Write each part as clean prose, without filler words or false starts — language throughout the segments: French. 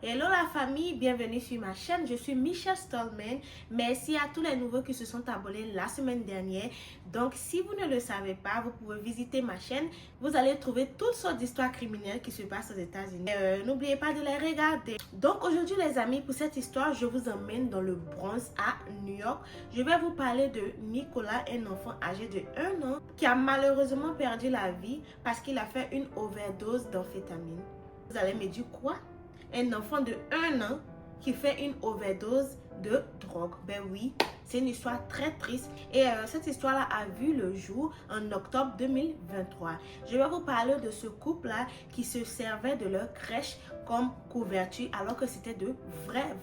Hello la famille, bienvenue sur ma chaîne, je suis Michelle Stallman. Merci à tous les nouveaux qui se sont abonnés la semaine dernière. Donc si vous ne le savez pas, vous pouvez visiter ma chaîne. Vous allez trouver toutes sortes d'histoires criminelles qui se passent aux États-Unis. N'oubliez pas de les regarder. Donc aujourd'hui les amis, pour cette histoire, je vous emmène dans le Bronx à New York. Je vais vous parler de Nicolas, un enfant âgé de 1 an qui a malheureusement perdu la vie parce qu'il a fait une overdose d'amphétamine. Vous allez me dire quoi? Un enfant de 1 an qui fait une overdose de drogue. Ben oui, c'est une histoire très triste. Et cette histoire-là a vu le jour en octobre 2023. Je vais vous parler de ce couple-là qui se servait de leur crèche comme couverture alors que c'était de vrais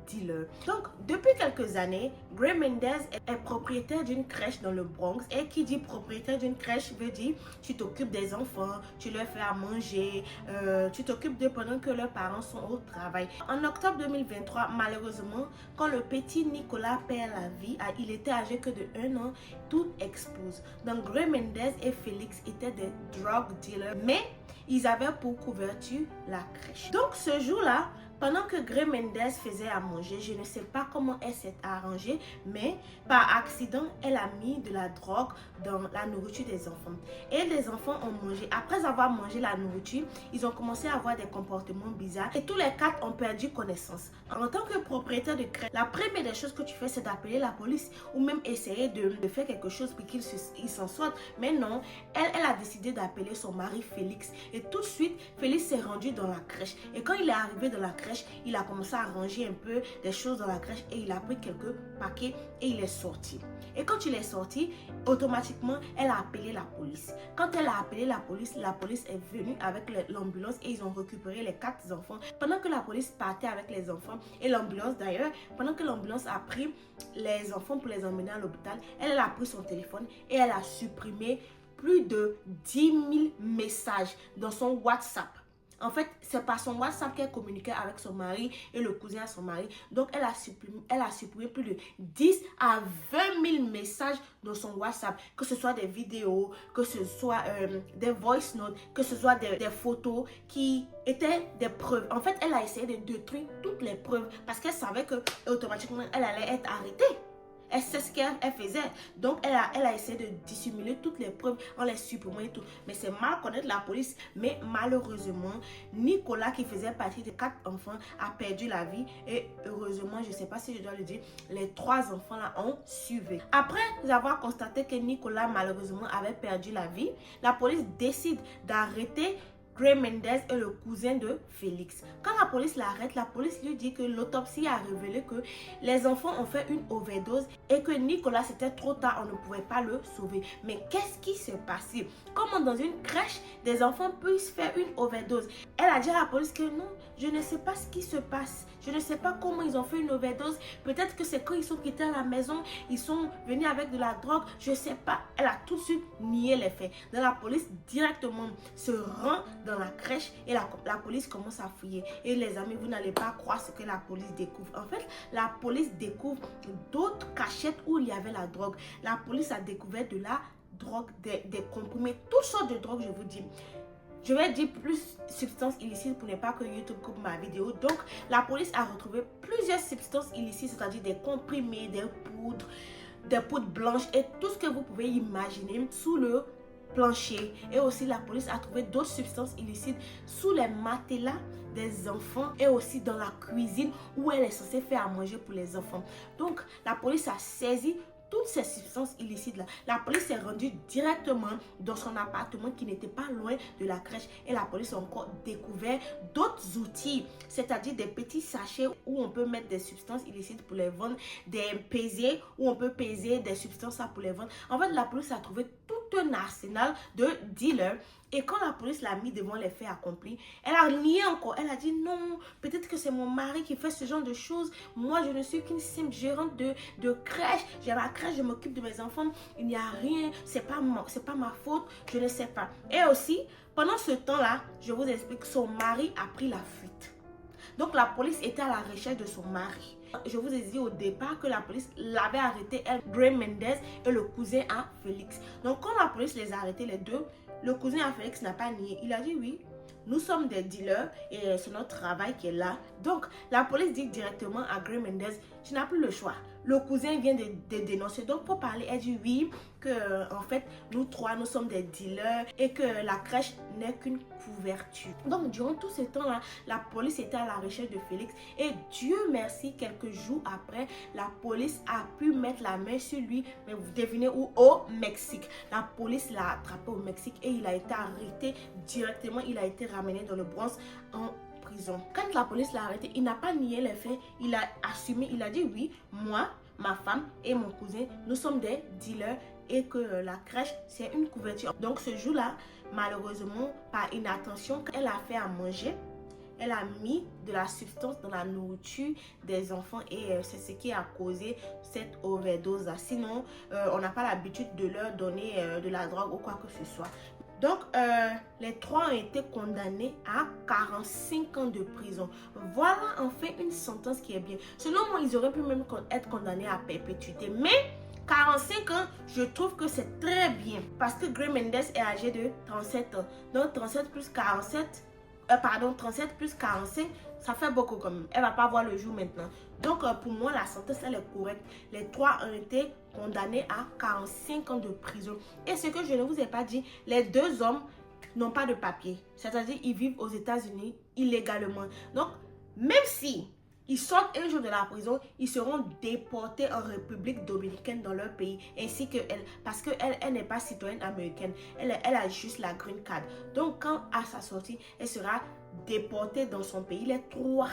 dealers. Donc, depuis quelques années, Gray Mendez est propriétaire d'une crèche dans le Bronx. Et qui dit propriétaire d'une crèche veut dire tu t'occupes des enfants, tu leur fais à manger, tu t'occupes d'eux pendant que leurs parents sont au travail. En octobre 2023, malheureusement, quand le petit Nicolas perd la vie, il était âgé que de 1 an, tout explose. Donc Gray Mendez et Félix étaient des drug dealers, mais ils avaient pour couverture la crèche. Donc ce jour-là, pendant que Gray Mendez faisait à manger, je ne sais pas comment elle s'est arrangée, mais par accident, elle a mis de la drogue dans la nourriture des enfants. Et les enfants ont mangé. Après avoir mangé la nourriture, ils ont commencé à avoir des comportements bizarres et tous les 4 ont perdu connaissance. En tant que propriétaire de crèche, la première des choses que tu fais, c'est d'appeler la police ou même essayer de faire quelque chose pour qu'ils s'en sortent. Mais non, elle a décidé d'appeler son mari Félix. Et tout de suite, Félix s'est rendu dans la crèche. Et quand il est arrivé dans la crèche, il a commencé à ranger un peu des choses dans la crèche et il a pris quelques paquets et il est sorti. Et quand il est sorti, automatiquement, elle a appelé la police. Quand elle a appelé la police est venue avec l'ambulance et ils ont récupéré les 4 enfants. Pendant que la police partait avec les enfants et l'ambulance d'ailleurs, pendant que l'ambulance a pris les enfants pour les emmener à l'hôpital, elle a pris son téléphone et elle a supprimé plus de 10 000 messages dans son WhatsApp. En fait, c'est par son WhatsApp qu'elle communiquait avec son mari et le cousin à son mari. Donc, elle a supprimé plus de 10 à 20 000 messages dans son WhatsApp. Que ce soit des vidéos, que ce soit des voice notes, que ce soit des photos qui étaient des preuves. En fait, elle a essayé de détruire toutes les preuves parce qu'elle savait que automatiquement, elle allait être arrêtée. Elle sait ce qu'elle faisait. Donc, elle a essayé de dissimuler toutes les preuves en les supprimant et tout. Mais c'est mal connaître la police. Mais malheureusement, Nicolas, qui faisait partie des 4 enfants, a perdu la vie. Et heureusement, je ne sais pas si je dois le dire, les 3 enfants-là ont survécu. Après avoir constaté que Nicolas, malheureusement, avait perdu la vie, la police décide d'arrêter Gray Mendez est le cousin de Félix. Quand la police l'arrête, la police lui dit que l'autopsie a révélé que les enfants ont fait une overdose et que Nicolas, c'était trop tard, on ne pouvait pas le sauver. Mais qu'est-ce qui s'est passé? Comment dans une crèche, des enfants puissent faire une overdose? Elle a dit à la police que non, je ne sais pas ce qui se passe. Je ne sais pas comment ils ont fait une overdose. Peut-être que c'est quand ils sont quittés à la maison, ils sont venus avec de la drogue. Je ne sais pas. Elle a tout de suite nié les faits. Donc la police directement se rend dans la crèche et la police commence à fouiller. Et les amis, vous n'allez pas croire ce que la police découvre. En fait, la police découvre d'autres cachettes où il y avait la drogue. La police a découvert de la drogue, des comprimés, toutes sortes de drogues, je vous dis. Je vais dire plus substances illicites pour ne pas que YouTube coupe ma vidéo. Donc, la police a retrouvé plusieurs substances illicites, c'est-à-dire des comprimés, des poudres blanches et tout ce que vous pouvez imaginer sous le plancher. Et aussi, la police a trouvé d'autres substances illicites sous les matelas des enfants et aussi dans la cuisine où elle est censée faire à manger pour les enfants. Donc, la police a saisi toutes ces substances illicites là. La police est rendue directement dans son appartement qui n'était pas loin de la crèche et la police a encore découvert d'autres outils, c'est-à-dire des petits sachets où on peut mettre des substances illicites pour les vendre, des pesées où on peut peser des substances pour les vendre. En fait, la police a trouvé tout un arsenal de dealers. Et quand la police l'a mis devant les faits accomplis, elle a nié encore. Elle a dit non, peut-être que c'est mon mari qui fait ce genre de choses. Moi, je ne suis qu'une simple gérante de crèche. J'ai ma crèche, je m'occupe de mes enfants. Il n'y a rien, c'est pas ma faute, je ne sais pas. Et aussi, pendant ce temps-là, je vous explique, son mari a pris la fuite. Donc, la police était à la recherche de son mari. Je vous ai dit au départ que la police l'avait arrêté, elle, Gray Mendez et le cousin à Félix. Donc, quand la police les a arrêtés, les deux, le cousin à Félix n'a pas nié. Il a dit oui, nous sommes des dealers et c'est notre travail qui est là. Donc, la police dit directement à Gray Mendez, tu n'as plus le choix. Le cousin vient de dénoncer. Donc, pour parler, elle dit oui, que en fait, nous trois, nous sommes des dealers et que la crèche n'est qu'une couverture. Donc, durant tout ce temps-là, la police était à la recherche de Félix. Et Dieu merci, quelques jours après, la police a pu mettre la main sur lui. Mais vous devinez où? Au Mexique. La police l'a attrapé au Mexique et il a été arrêté directement. Il a été ramené dans le Bronx en prison. Quand la police l'a arrêté, il n'a pas nié les faits. Il a assumé, il a dit oui, moi, ma femme et mon cousin, nous sommes des dealers et que la crèche, c'est une couverture. Donc ce jour-là, malheureusement, par inattention, elle a fait à manger. Elle a mis de la substance dans la nourriture des enfants et c'est ce qui a causé cette overdose. Sinon, on n'a pas l'habitude de leur donner de la drogue ou quoi que ce soit. Donc, les trois ont été condamnés à 45 ans de prison. Voilà en fait une sentence qui est bien. Selon moi, ils auraient pu même être condamnés à perpétuité. Mais 45 ans, je trouve que c'est très bien. Parce que Gray Mendez est âgé de 37 ans. Donc, 37 plus 47... 37 plus 45, ça fait beaucoup quand même. Elle ne va pas voir le jour maintenant. Donc, pour moi, la sentence, elle est correcte. Les trois ont été condamnés à 45 ans de prison. Et ce que je ne vous ai pas dit, les deux hommes n'ont pas de papier. C'est-à-dire, ils vivent aux États-Unis illégalement. Donc, même si ils sortent un jour de la prison, ils seront déportés en République dominicaine dans leur pays, ainsi que elle, parce qu'elle elle n'est pas citoyenne américaine, elle a juste la green card. Donc quand à sa sortie, elle sera déportée dans son pays. Les trois,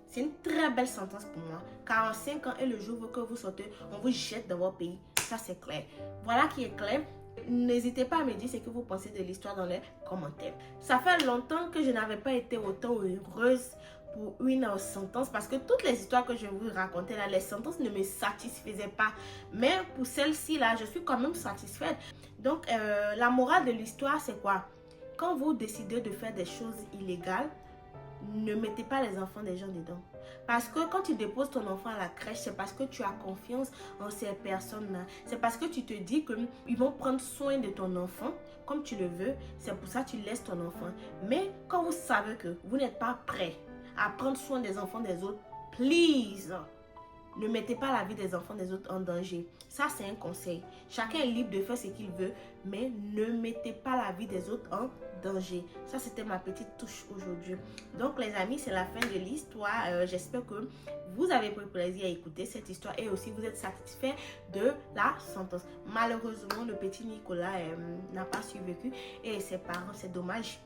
c'est une très belle sentence pour moi. 45 ans et le jour que vous sortez, on vous jette dans votre pays. Ça c'est clair. Voilà qui est clair. N'hésitez pas à me dire ce que vous pensez de l'histoire dans les commentaires. Ça fait longtemps que je n'avais pas été autant heureuse pour une sentence parce que toutes les histoires que je vous racontais là, les sentences ne me satisfaisaient pas. Mais pour celle-ci là, je suis quand même satisfaite. Donc la morale de l'histoire c'est quoi? Quand vous décidez de faire des choses illégales, ne mettez pas les enfants des gens dedans. Parce que quand tu déposes ton enfant à la crèche, c'est parce que tu as confiance en ces personnes-là. C'est parce que tu te dis qu'ils vont prendre soin de ton enfant comme tu le veux. C'est pour ça que tu laisses ton enfant. Mais quand vous savez que vous n'êtes pas prêt à prendre soin des enfants des autres, please, ne mettez pas la vie des enfants des autres en danger. Ça, c'est un conseil. Chacun est libre de faire ce qu'il veut, mais ne mettez pas la vie des autres en danger. Ça, c'était ma petite touche aujourd'hui. Donc, les amis, c'est la fin de l'histoire. J'espère que vous avez pris plaisir à écouter cette histoire et aussi vous êtes satisfait de la sentence. Malheureusement, le petit Nicolas n'a pas survécu et ses parents, c'est dommage.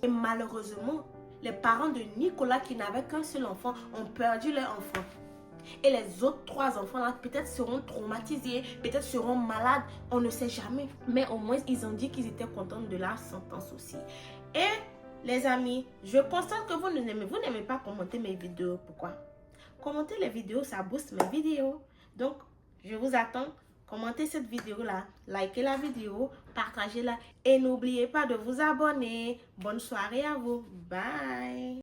Et malheureusement, les parents de Nicolas qui n'avaient qu'un seul enfant ont perdu leur enfant. Et les autres trois enfants là peut-être seront traumatisés, peut-être seront malades, on ne sait jamais. Mais au moins ils ont dit qu'ils étaient contents de la sentence aussi. Et les amis, je constate que vous n'aimez pas commenter mes vidéos. Pourquoi? Commenter les vidéos, ça booste mes vidéos. Donc je vous attends. Commentez cette vidéo là, likez la vidéo, partagez-la et n'oubliez pas de vous abonner. Bonne soirée à vous. Bye.